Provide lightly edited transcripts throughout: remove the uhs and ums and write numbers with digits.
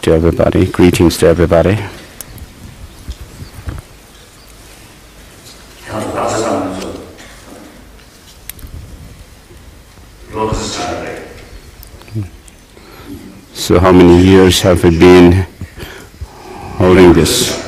to everybody. Greetings to everybody. So how many years have we been holding this?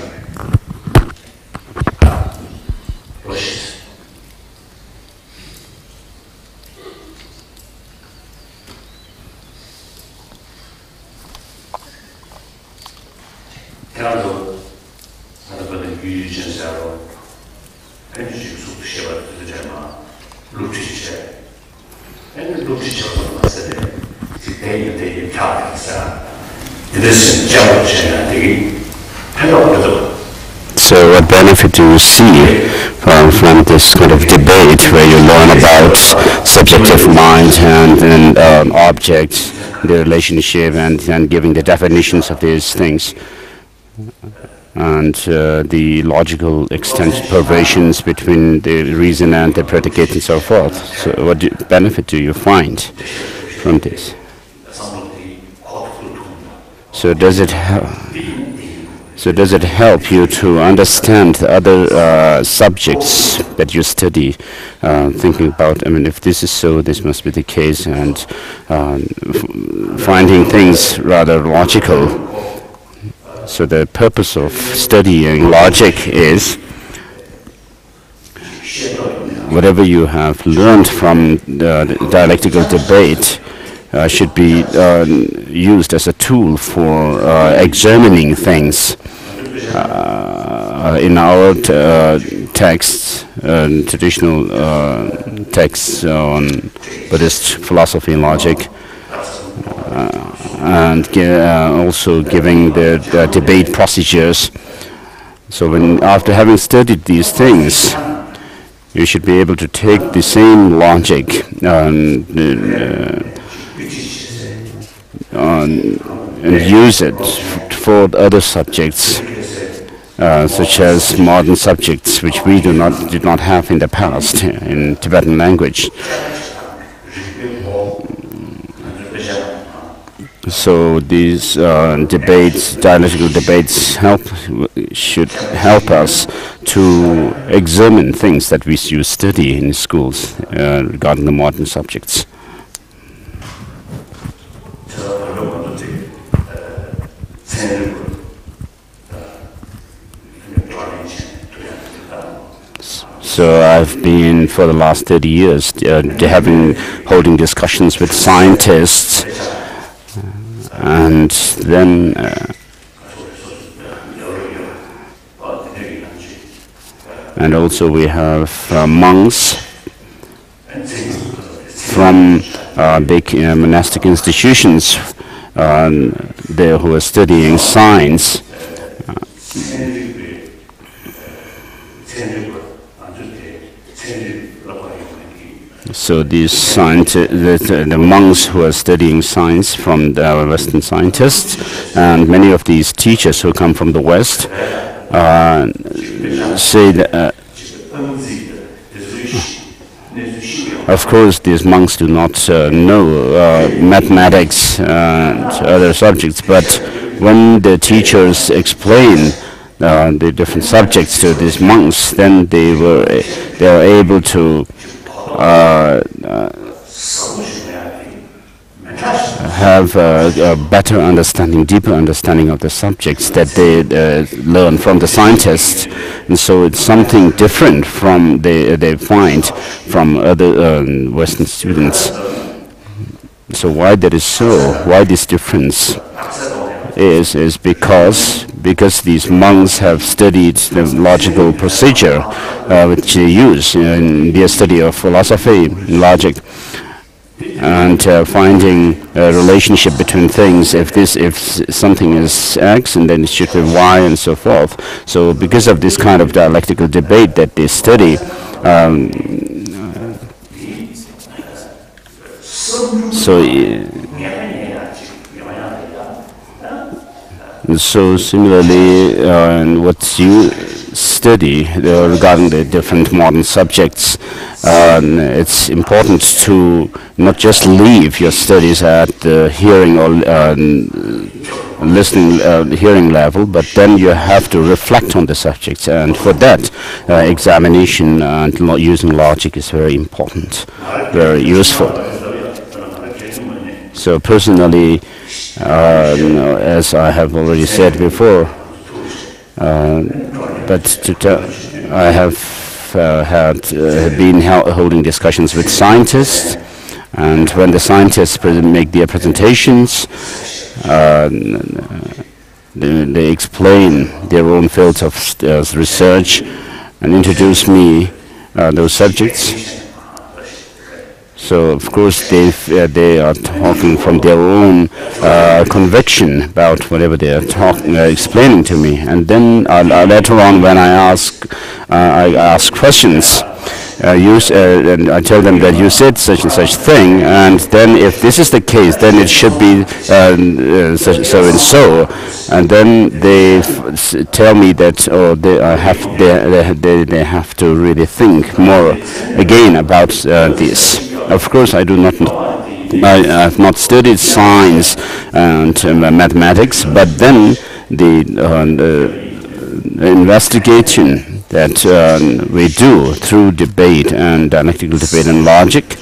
So what benefit do you see from this kind of debate where you learn about subjective mind and objects, the relationship, and giving the definitions of these things, and the logical extent perversions between the reason and the predicate and so forth? So what benefit do you find from this? So does it help you to understand the other subjects that you study, thinking about, I mean, if this is so, this must be the case, and finding things rather logical. So the purpose of studying logic is whatever you have learned from the dialectical debate should be used as a tool for examining things. In our texts, traditional texts on Buddhist philosophy and logic, and also giving the debate procedures. So after having studied these things, you should be able to take the same logic and use it for other subjects, such as modern subjects, which we did not have in the past in Tibetan language. So these dialectical debates should help us to examine things that we study in schools regarding the modern subjects. So I've been, for the last 30 years, holding discussions with scientists, and then and also we have monks from big monastic institutions there who are studying science. So these the monks who are studying science from the Western scientists, and many of these teachers who come from the West, say that, of course, these monks do not know mathematics and other subjects, but when the teachers explain the different subjects to these monks, then they are able to have a better understanding, deeper understanding of the subjects that they learn from the scientists, and so it's something different from they find from other Western students. So why that is so? Why this difference is because these monks have studied the logical procedure which they use in their study of philosophy, logic, and finding a relationship between things. If something is X, and then it should be Y, and so forth. So because of this kind of dialectical debate that they study, so similarly, what you study regarding the different modern subjects, it's important to not just leave your studies at the hearing or listening hearing level, but then you have to reflect on the subject, and for that examination and using logic is very important, very useful. So personally, as I have already said before, I have been holding discussions with scientists, and when the scientists make their presentations, they explain their own fields of research and introduce me those subjects. So of course they are talking from their own conviction about whatever they are explaining to me, and then later on when I ask questions, and I tell them that you said such and such thing, and then if this is the case, then it should be so and so, and then they tell me that they have to really think more again about this. Of course, I have not studied science and mathematics, but then the investigation that we do through debate and dialectical debate and logic,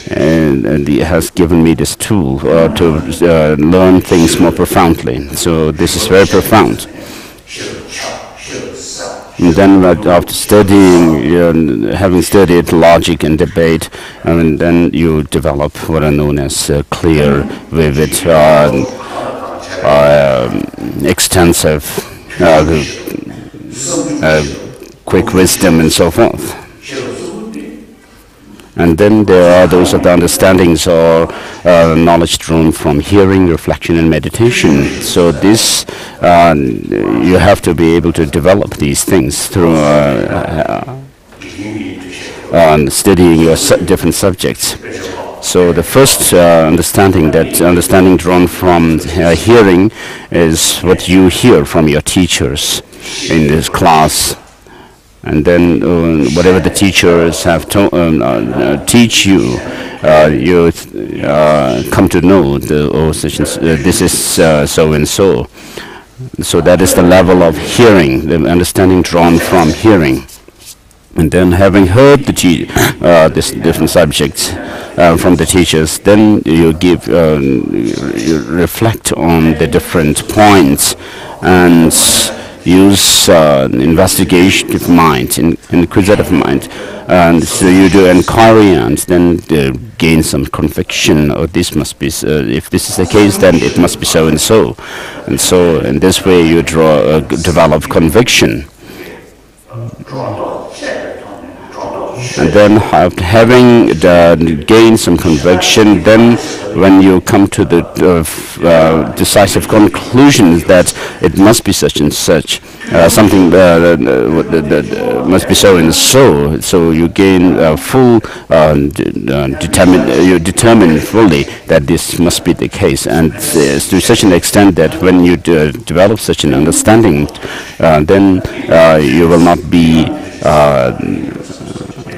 and it has given me this tool to learn things more profoundly. So this is very profound. And then after studying, having studied logic and debate, and then you develop what are known as clear, vivid, extensive, quick wisdom, and so forth. And then there are those of the understandings or knowledge drawn from hearing, reflection, and meditation. So this, you have to be able to develop these things through studying your different subjects. So the first understanding drawn from hearing is what you hear from your teachers in this class. And then whatever the teachers have teach you, you come to know this is so and so. So that is the level of hearing, the understanding drawn from hearing. And then having heard these different subjects from the teachers, then you you reflect on the different points and use investigative mind, inquisitive mind, and so you do inquiry and then gain some conviction. Oh, this must be if this is the case, then it must be so and so, and so in this way you develop conviction. And then having gained some conviction, then when you come to the decisive conclusion that it must be such and such, something that must be so and so, so you gain full you determine fully that this must be the case, and to such an extent that when you develop such an understanding, then you will not be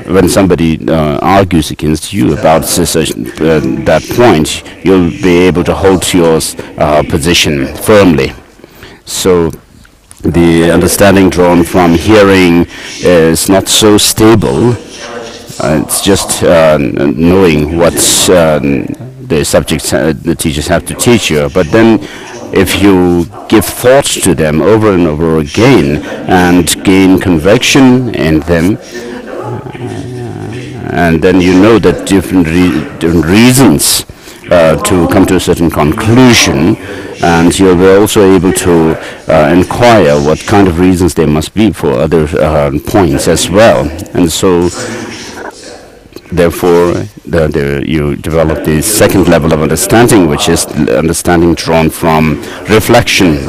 when somebody argues against you about that point, you'll be able to hold your position firmly. So the understanding drawn from hearing is not so stable. It's just knowing what the subjects the teachers have to teach you. But then if you give thought to them over and over again and gain conviction in them, and then you know that different reasons to come to a certain conclusion, and you'll be also able to inquire what kind of reasons there must be for other points as well. And so therefore you develop the second level of understanding, which is understanding drawn from reflection